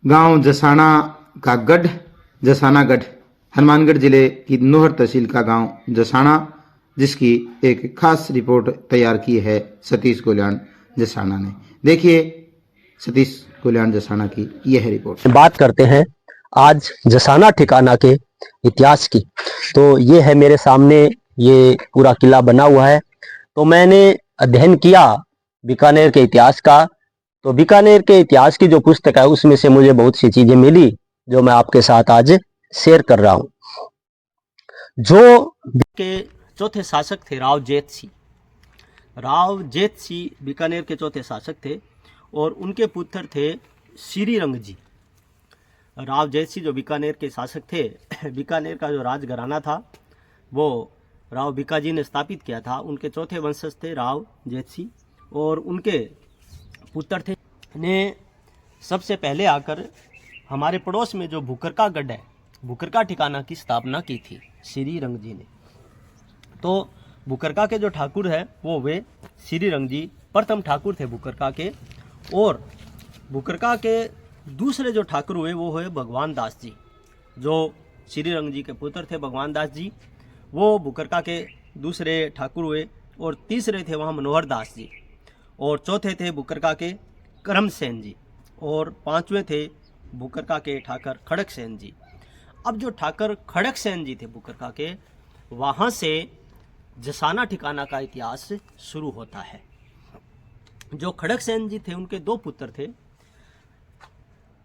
गांव जसाना का गढ़, जसाना गढ़ हनुमानगढ़ जिले की नोहर तहसील का गांव जसाना, जिसकी एक खास रिपोर्ट तैयार की है सतीश गोल्यान जसाना ने। देखिए सतीश गोल्यान जसाना की यह रिपोर्ट। बात करते हैं आज जसाना ठिकाना के इतिहास की। तो ये है मेरे सामने, ये पूरा किला बना हुआ है। तो मैंने अध्ययन किया बीकानेर के इतिहास का। तो बीकानेर के इतिहास की जो पुस्तक है उसमें से मुझे बहुत सी चीजें मिली जो मैं आपके साथ आज शेयर कर रहा हूं। जो के चौथे शासक थे राव जेत सिंह। राव जेत सिंह बीकानेर के चौथे शासक थे और उनके पुत्र थे श्री रंग जी। राव जेत सिंह जो बीकानेर के शासक थे, बीकानेर का जो राजघराना था वो राव बीकाजी ने स्थापित किया था। उनके चौथे वंशज थे राव जेत सिंह और उनके पुत्र थे ने सबसे पहले आकर हमारे पड़ोस में जो भुकरका गढ़ है, भुकरका ठिकाना की स्थापना की थी श्री रंग जी ने। तो भुकरका के जो ठाकुर है वो वे श्री रंग जी प्रथम ठाकुर थे भुकरका के। और भुकरका के दूसरे जो ठाकुर हुए वो हुए भगवान दास जी, जो श्री रंग जी के पुत्र थे भगवान दास जी, वो भुकरका के दूसरे ठाकुर हुए। और तीसरे थे वहाँ मनोहर दास जी, और चौथे थे भुकरका के करमसेन जी, और पांचवें थे भुकरका के ठाकर खड़कसेन जी। अब जो ठाकर खड़कसेन जी थे भुकरका के, वहाँ से जसाना ठिकाना का इतिहास शुरू होता है। जो खड़कसेन जी थे उनके दो पुत्र थे,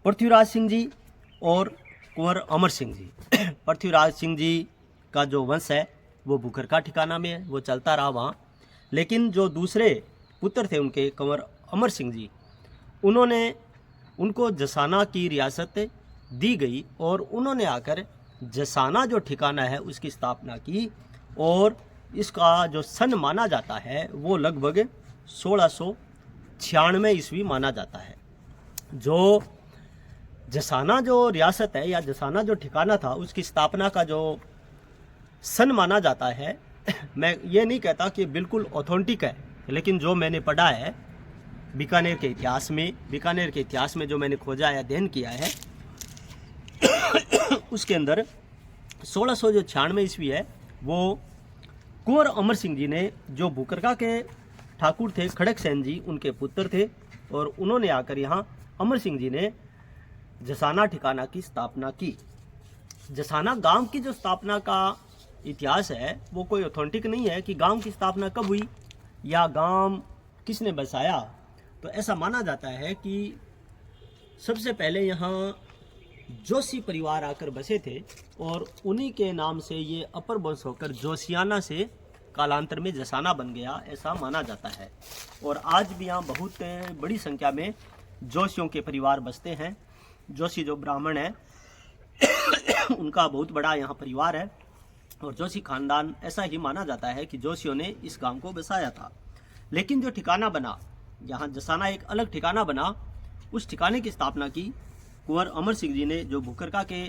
पृथ्वीराज सिंह जी और कुंवर अमर सिंह जी। पृथ्वीराज सिंह जी का जो वंश है वो भुकरका ठिकाना में है, वो चलता रहा वहाँ। लेकिन जो दूसरे पुत्र थे उनके कुंवर अमर सिंह जी, उनको जसाना की रियासत दी गई और उन्होंने आकर जसाना जो ठिकाना है उसकी स्थापना की। और इसका जो सन माना जाता है वो लगभग 1696 ईस्वी माना जाता है। जो जसाना जो रियासत है या जसाना जो ठिकाना था उसकी स्थापना का जो सन माना जाता है, मैं ये नहीं कहता कि बिल्कुल ऑथेंटिक है, लेकिन जो मैंने पढ़ा है बीकानेर के इतिहास में जो मैंने खोजा है, अध्ययन किया है, उसके अंदर 1696 ईस्वी है। वो कुंवर अमर सिंह जी ने, जो भुकरका के ठाकुर थे खड़कसेन जी, उनके पुत्र थे, और उन्होंने आकर यहाँ अमर सिंह जी ने जसाना ठिकाना की स्थापना की। जसाना गांव की जो स्थापना का इतिहास है वो कोई ऑथेंटिक नहीं है कि गांव की स्थापना कब हुई या गांव किसने बसाया। तो ऐसा माना जाता है कि सबसे पहले यहाँ जोशी परिवार आकर बसे थे और उन्हीं के नाम से ये अपर वंश होकर जोशियाना से कालांतर में जसाना बन गया, ऐसा माना जाता है। और आज भी यहाँ बहुत बड़ी संख्या में जोशियों के परिवार बसते हैं। जोशी जो ब्राह्मण है उनका बहुत बड़ा यहाँ परिवार है, और जोशी खानदान, ऐसा ही माना जाता है कि जोशियों ने इस गांव को बसाया था। लेकिन जो ठिकाना बना, यहाँ जसाना एक अलग ठिकाना बना, उस ठिकाने की स्थापना की कुंवर अमर सिंह जी ने, जो भुकरका के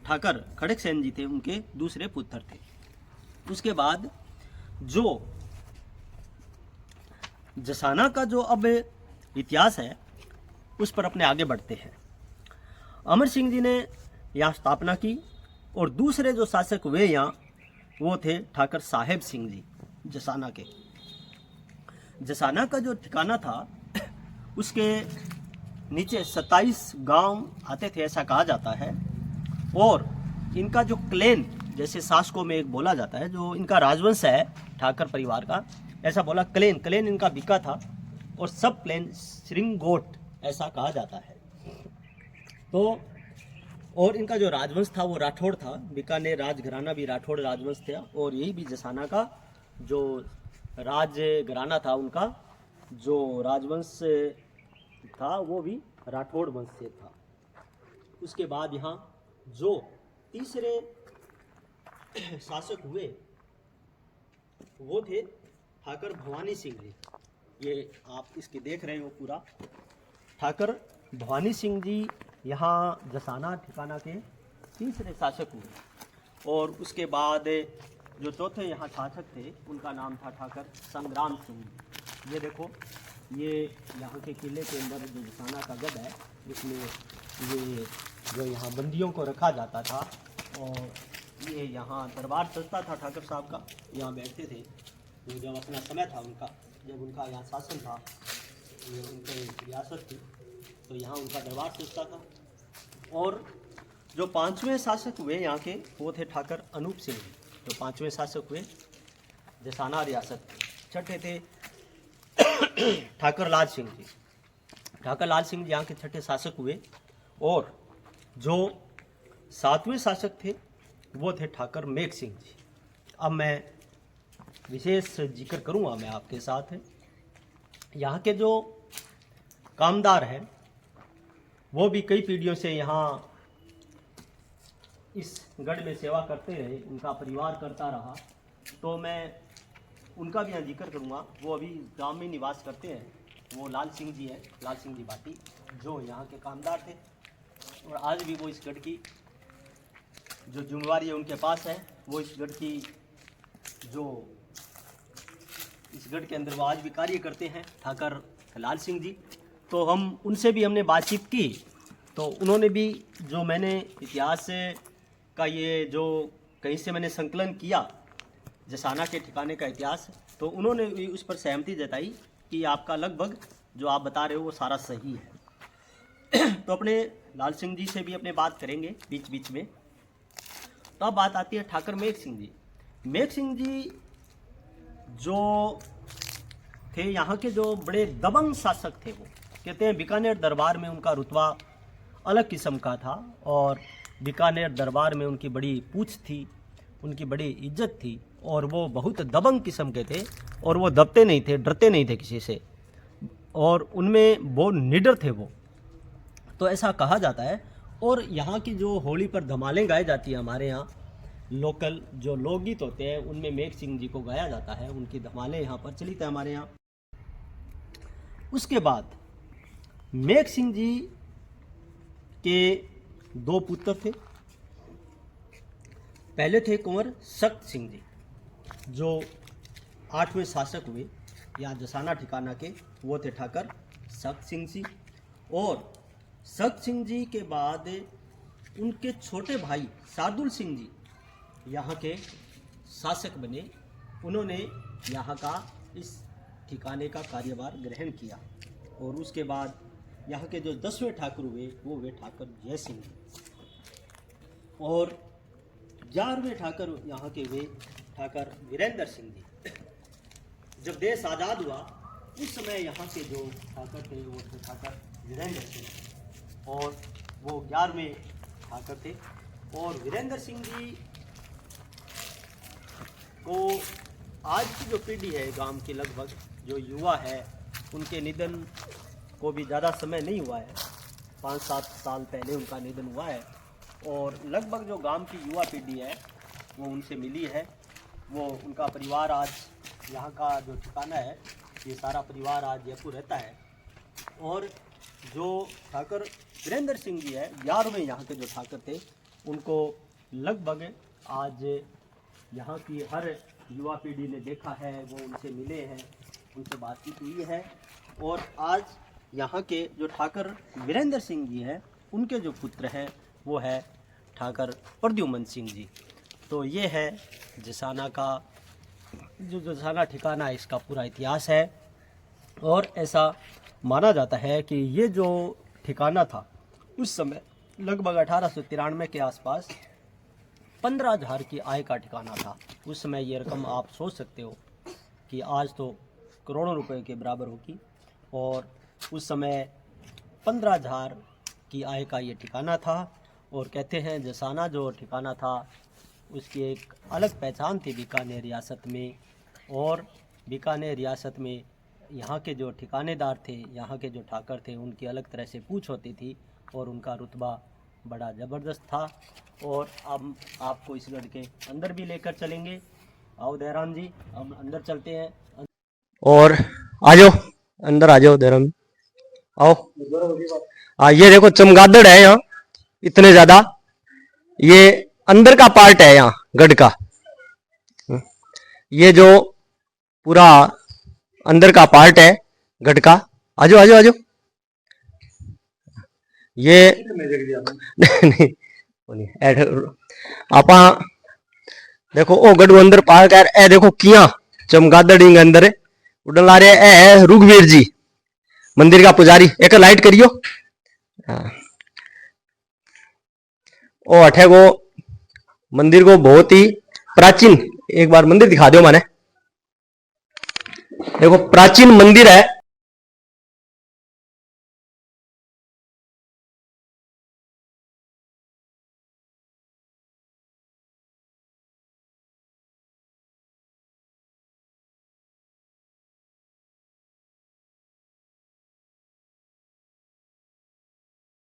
ठाकर खड़कसेन जी थे उनके दूसरे पुत्र थे। उसके बाद जो जसाना का जो अब इतिहास है उस पर अपने आगे बढ़ते हैं। अमर सिंह जी ने यहाँ स्थापना की, और दूसरे जो शासक हुए यहाँ वो थे ठाकर साहेब सिंह जी जसाना के। जसाना का जो ठिकाना था उसके नीचे 27 गांव आते थे, ऐसा कहा जाता है। और इनका जो क्लेन, जैसे शासकों में एक बोला जाता है, जो इनका राजवंश है ठाकर परिवार का, ऐसा बोला क्लेन इनका बिका था, और सब क्लेन श्रृंगोट ऐसा कहा जाता है। तो और इनका जो राजवंश था वो राठौड़ था, बीकानेर राजघराना भी राठौड़ राजवंश था, और यही भी जसाना का जो राजघराना था, उनका जो राजवंश था वो भी राठौड़ वंश से था। उसके बाद यहाँ जो तीसरे शासक हुए वो थे ठाकर भवानी सिंह जी। ये आप इसके देख रहे हो पूरा, ठाकर भवानी सिंह जी यहाँ जसाना ठिकाना के तीसरे शासक हुए। और उसके बाद जो चौथे यहाँ शासक थे उनका नाम था ठाकर संग्राम सिंह। ये देखो, ये यहाँ के किले के अंदर जो जसाना का गढ़ है, इसमें ये जो यहाँ बंदियों को रखा जाता था, और ये यहाँ दरबार चलता था ठाकर साहब का, यहाँ बैठते थे। तो जब अपना समय था उनका, जब उनका यहाँ शासन था, ये उनकी रियासत थी, तो यहाँ उनका दरबार चलता था। और जो 5वें शासक हुए यहाँ के, वो थे ठाकर अनूप सिंह जी, जो 5वें शासक हुए जसाना रियासत। छठे थे ठाकर लाल सिंह जी। ठाकर लाल सिंह जी यहाँ के छठे शासक हुए। और जो 7वें शासक थे वो थे ठाकर मेघ सिंह जी। अब मैं विशेष जिक्र करूँगा मैं आपके साथ। यहाँ के जो कामदार हैं वो भी कई पीढ़ियों से यहाँ इस गढ़ में सेवा करते रहे, उनका परिवार करता रहा, तो मैं उनका भी यहाँ जिक्र करूँगा। वो अभी गांव में निवास करते हैं, वो लाल सिंह जी हैं, लाल सिंह जी भाटी, जो यहाँ के कामदार थे, और आज भी वो इस गढ़ की जो जिम्मेवारी है उनके पास है। वो इस गढ़ की जो इस गढ़ के अंदर वो आज भी कार्य करते हैं, ठाकर लाल सिंह जी। तो हम उनसे भी हमने बातचीत की, तो उन्होंने भी जो मैंने इतिहास का ये जो कहीं से मैंने संकलन किया जसाना के ठिकाने का इतिहास, तो उन्होंने भी उस पर सहमति जताई कि आपका लगभग जो आप बता रहे हो वो सारा सही है। तो अपने लाल सिंह जी से भी अपने बात करेंगे बीच बीच में। तो अब बात आती है ठाकर मेघ सिंह जी। मेघ सिंह जी जो थे यहाँ के जो बड़े दबंग शासक थे, वो कहते हैं बीकानेर दरबार में उनका रुतबा अलग किस्म का था, और बीकानेर दरबार में उनकी बड़ी पूछ थी, उनकी बड़ी इज्जत थी, और वो बहुत दबंग किस्म के थे, और वो दबते नहीं थे, डरते नहीं थे किसी से, और उनमें वो निडर थे वो, तो ऐसा कहा जाता है। और यहाँ की जो होली पर धमालें गाई जाती है हमारे यहाँ, लोकल जो लोकगीत होते हैं उनमें मेघ सिंह जी को गाया जाता है, उनकी धमालें यहाँ प्रचलित है हमारे यहाँ। उसके बाद मेघ सिंह जी के 2 पुत्र थे। पहले थे कुंवर सख्त सिंह जी, जो 8वें शासक हुए यहाँ जसाना ठिकाना के, वो थे ठाकर सख्त सिंह जी। और सख्त सिंह जी के बाद उनके छोटे भाई शार्दुल सिंह जी यहाँ के शासक बने। उन्होंने यहाँ का इस ठिकाने का कार्यभार ग्रहण किया, और उसके बाद यहाँ के जो 10वें ठाकुर हुए वो हुए ठाकर जय सिंह जी, और 11वें ठाकर यहाँ के हुए ठाकर वीरेंद्र सिंह जी। जब देश आज़ाद हुआ उस समय यहाँ के जो ठाकर थे वो थे ठाकर वीरेंद्र सिंह, और वो 11वें ठाकर थे। और वीरेंद्र सिंह जी को आज की जो पीढ़ी है गांव की, लगभग जो युवा है, उनके निधन को भी ज़्यादा समय नहीं हुआ है, 5-7 साल पहले उनका निधन हुआ है, और लगभग जो गांव की युवा पीढ़ी है वो उनसे मिली है। वो उनका परिवार आज यहाँ का जो ठिकाना है, ये सारा परिवार आज जयपुर रहता है। और जो ठाकर वीरेंद्र सिंह जी है, 11वें यहाँ के जो ठाकर थे, उनको लगभग आज यहाँ की हर युवा पीढ़ी ने देखा है, वो उनसे मिले हैं, उनसे बातचीत हुई है। और आज यहाँ के जो ठाकर वीरेंद्र सिंह जी हैं, उनके जो पुत्र हैं वो है ठाकर प्रद्युमन सिंह जी। तो ये है जसाना का जो जसाना ठिकाना है, इसका पूरा इतिहास है। और ऐसा माना जाता है कि ये जो ठिकाना था उस समय लगभग 1893 के आसपास 15,000 की आय का ठिकाना था। उस समय ये रकम आप सोच सकते हो कि आज तो करोड़ों रुपए के बराबर होगी, और उस समय 15,000 की आय का ये ठिकाना था। और कहते हैं जसाना जो ठिकाना था उसकी एक अलग पहचान थी बीकानेर रियासत में, और बीकानेर रियासत में यहाँ के जो ठिकानेदार थे, यहाँ के जो ठाकर थे, उनकी अलग तरह से पूछ होती थी, और उनका रुतबा बड़ा ज़बरदस्त था। और अब आपको इस गढ़ के अंदर भी लेकर चलेंगे। आओ दहराम जी, हम अंदर चलते हैं। और आ जाओ, अंदर आ जाओ दहराम, आओ। ये देखो चमगादड़ है यहाँ इतने ज्यादा, ये अंदर का पार्ट है यहाँ गढ़ का। ये जो पूरा अंदर का पार्ट है गढ़ का, आजो आजो आजो। ये नहीं आपा देखो ओ गढ़ अंदर पार कर ए देखो किया चमगादड़ अंदर उड़न ला रहे है रुघवीर जी मंदिर का पुजारी एक लाइट करियो। ओ अठे को मंदिर को बहुत ही प्राचीन एक बार मंदिर दिखा दो माने देखो प्राचीन मंदिर है